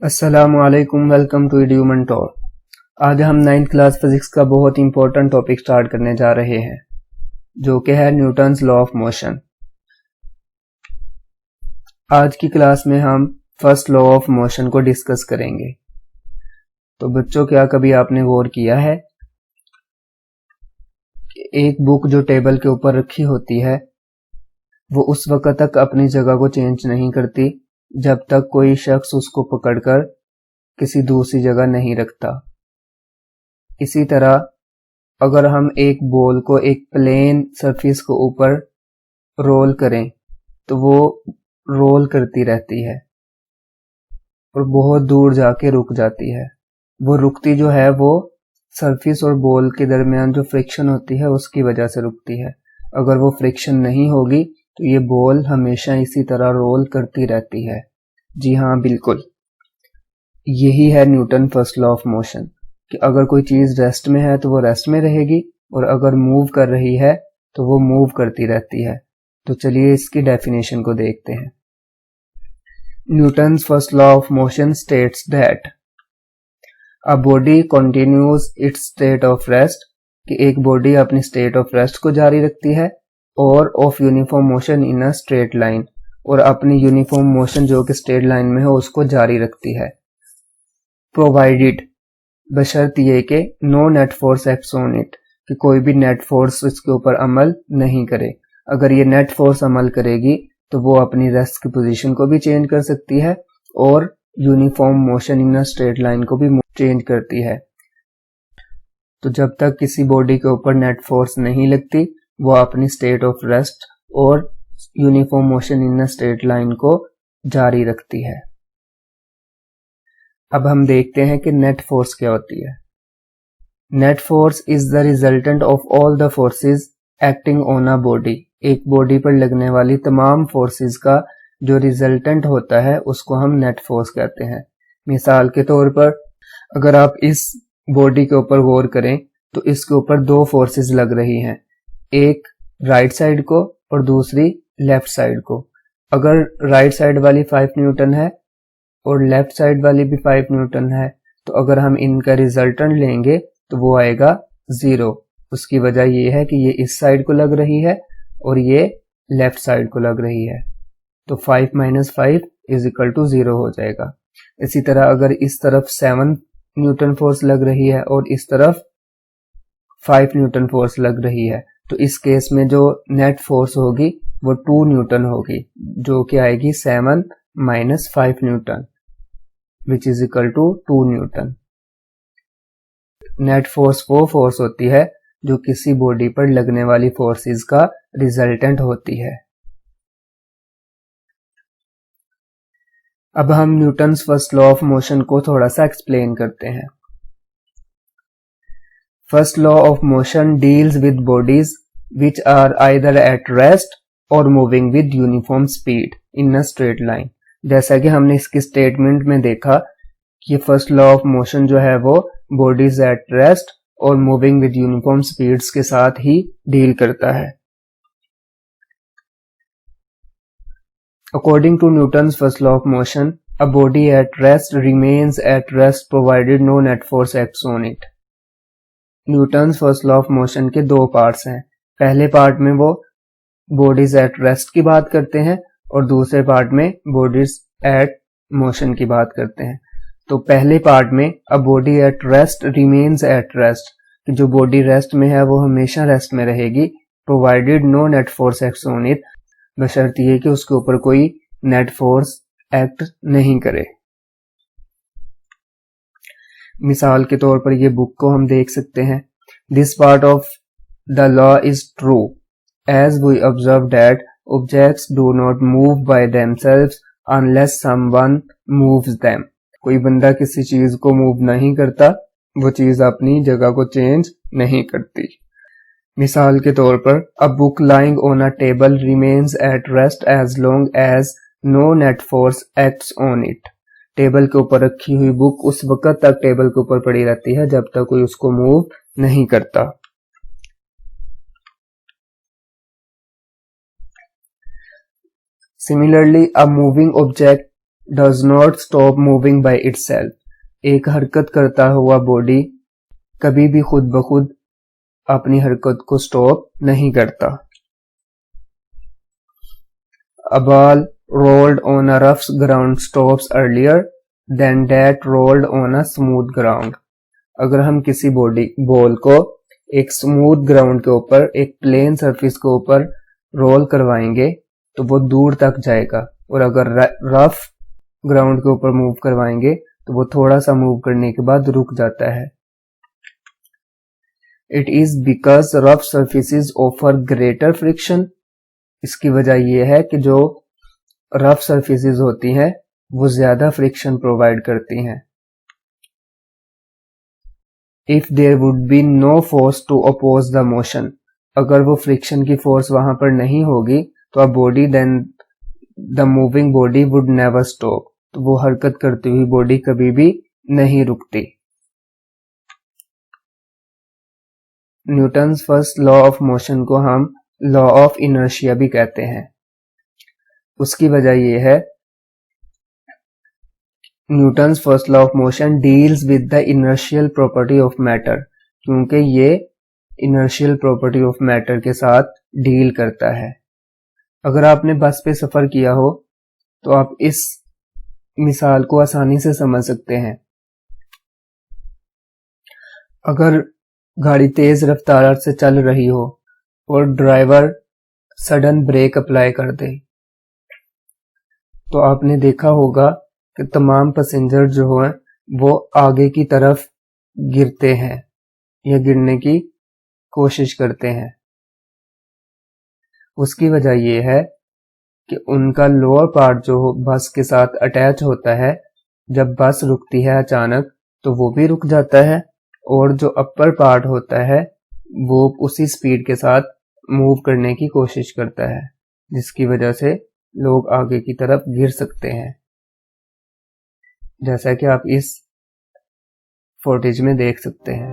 अस्सलामुअलैकुम, welcome to human talk. आज हम 9th क्लास फिजिक्स का बहुत इंपॉर्टेंट टॉपिक स्टार्ट करने जा रहे हैं, जो कि है न्यूटन्स लॉ ऑफ मोशन। आज की क्लास में हम फर्स्ट लॉ ऑफ मोशन को डिस्कस करेंगे। तो बच्चों, क्या कभी आपने गौर किया है कि एक बुक जो टेबल के ऊपर रखी होती है वो उस वक्त तक अपनी जगह को चेंज नहीं करती जब तक कोई शख्स उसको पकड़कर किसी दूसरी जगह नहीं रखता। इसी तरह अगर हम एक बॉल को एक प्लेन सरफेस को ऊपर रोल करें तो वो रोल करती रहती है और बहुत दूर जाके रुक जाती है। वो रुकती जो है वो सरफेस और बॉल के दरमियान जो फ्रिक्शन होती है उसकी वजह से रुकती है। अगर वो फ्रिक्शन नहीं होगी तो ये बॉल हमेशा इसी तरह रोल करती रहती है। जी हाँ, बिल्कुल, यही है Newton first law of motion कि अगर कोई चीज रेस्ट में है तो वो रेस्ट में रहेगी और अगर मूव कर रही है तो वो मूव करती रहती है। तो चलिए इसकी डेफिनेशन को देखते हैं। Newton's first law of motion states that a body continues it's state of rest, कि एक बॉडी अपनी स्टेट ऑफ रेस्ट को जारी रखती है, और of uniform motion in a straight line, और अपनी यूनिफॉर्म मोशन जो कि स्ट्रेट लाइन में हो उसको जारी रखती है। प्रोवाइडेड, बशर्ते ये कि no net force acts on it, कि कोई भी नेट फोर्स इसके ऊपर अमल नहीं करे। अगर ये नेट फोर्स अमल करेगी तो वो अपनी रेस्ट की पोजीशन को भी चेंज कर सकती है और uniform motion in a straight line को भी चेंज करती है। तो जब तक किसी बॉडी के ऊपर नेट फोर्स नहीं लगती वो अपनी स्टेट ऑफ रेस्ट और uniform motion in a straight line को जारी रखती है। अब हम देखते हैं कि नेट फोर्स क्या होती है। Net force is the resultant of all the forces acting on a body. एक बॉडी पर लगने वाली तमाम फोर्सेस का जो रिजल्टेंट होता है उसको हम नेट फोर्स कहते हैं। मिसाल के तौर पर अगर आप इस बॉडी के ऊपर गौर करें तो इसके ऊपर दो फोर्सेस लग रही हैं, एक राइट साइड को और दूसरी लेफ्ट साइड को। अगर राइट साइड वाली 5 न्यूटन है और लेफ्ट साइड वाली भी 5 न्यूटन है तो अगर हम इनका रिजल्टेंट लेंगे तो वो आएगा 0। उसकी वजह ये है कि ये इस साइड को लग रही है और ये लेफ्ट साइड को लग रही है, तो 5 - 5 = 0 हो जाएगा। इसी तरह अगर इस तरफ 7 न्यूटन फोर्स लग रही है और इस तरफ 5 न्यूटन फोर्स लग रही है तो इस केस में जो नेट फोर्स होगी वो 2 न्यूटन होगी, जो कि आएगी 7 - 5 newton which is equal to 2 newton. Net force वो फोर्स होती है जो किसी बॉडी पर लगने वाली फोर्सेस का रिजल्टेंट होती है। अब हम Newton's first law of motion को थोड़ा सा एक्सप्लेन करते हैं। First law of motion deals with bodies which are either at rest और moving with uniform speed in a straight line. जैसा कि हमने इसकी स्टेटमेंट में देखा कि फर्स्ट लॉ ऑफ मोशन जो है वो बॉडीज एट रेस्ट और मूविंग विद यूनिफॉर्म स्पीड्स के साथ ही डील करता है। According to Newton's first law of motion, a body at rest remains at rest provided no net force acts on it. Newton's first law of motion के दो parts हैं। पहले part में वो बॉडीज एट रेस्ट की बात करते हैं और दूसरे पार्ट में बॉडीज एट मोशन की बात करते हैं। तो पहले पार्ट में a body at rest remains at rest, जो बॉडी रेस्ट में है वो हमेशा रेस्ट में रहेगी, provided no net force acts on it, बशर्ते ये कि उसके ऊपर कोई नेट फोर्स एक्ट नहीं करे। मिसाल के तौर पर ये बुक को हम देख सकते हैं। This part of the law is true as we observe that objects do not move by themselves unless someone moves them. कोई बंदा किसी चीज को मूव नहीं करता, वो चीज अपनी जगह को चेंज नहीं करती। मिसाल के तौर पर a book lying on a table remains at rest as long as no net force acts on it. Table के ऊपर रखी हुई बुक उस वक्त तक टेबल के ऊपर पड़ी रहती है जब तक कोई उसको मूव नहीं करता। Similarly a moving object does not stop moving by itself, एक हरकत करता हुआ बॉडी कभी भी खुद ब खुद अपनी हरकत को स्टॉप नहीं करता। A ball rolled on a rough ground stops earlier than that rolled on a smooth ground. अगर हम किसी बॉल को एक स्मूथ ग्राउंड के ऊपर, एक प्लेन सरफेस के ऊपर रोल करवाएंगे तो वो दूर तक जाएगा, और अगर रफ ग्राउंड के ऊपर मूव करवाएंगे तो वो थोड़ा सा मूव करने के बाद रुक जाता है। It is because rough surfaces offer greater friction. इसकी वजह यह है कि जो रफ सरफेसेस होती हैं वो ज्यादा फ्रिक्शन प्रोवाइड करती हैं। If there would be no force to oppose the motion, अगर वो फ्रिक्शन की फोर्स वहां पर नहीं होगी तो then the moving body would never stop, तो वो हरकत करती हुई बॉडी कभी भी नहीं रुकती। Newton's first law of motion को हम लॉ ऑफ इनर्शिया भी कहते हैं। उसकी वजह यह है, Newton's first law of motion deals with the inertial property of matter, क्योंकि ये इनर्शियल प्रॉपर्टी ऑफ मैटर के साथ डील करता है। अगर आपने बस पे सफर किया हो तो आप इस मिसाल को आसानी से समझ सकते हैं। अगर गाड़ी तेज रफ्तार से चल रही हो और ड्राइवर सडन ब्रेक अप्लाई कर दे, तो आपने देखा होगा कि तमाम पैसेंजर जो हैं वो आगे की तरफ गिरते हैं या गिरने की कोशिश करते हैं। उसकी वजह यह है कि उनका लोअर पार्ट जो बस के साथ अटैच होता है, जब बस रुकती है अचानक तो वो भी रुक जाता है, और जो अपर पार्ट होता है वो उसी स्पीड के साथ मूव करने की कोशिश करता है, जिसकी वजह से लोग आगे की तरफ गिर सकते हैं, जैसा कि आप इस फुटेज में देख सकते हैं।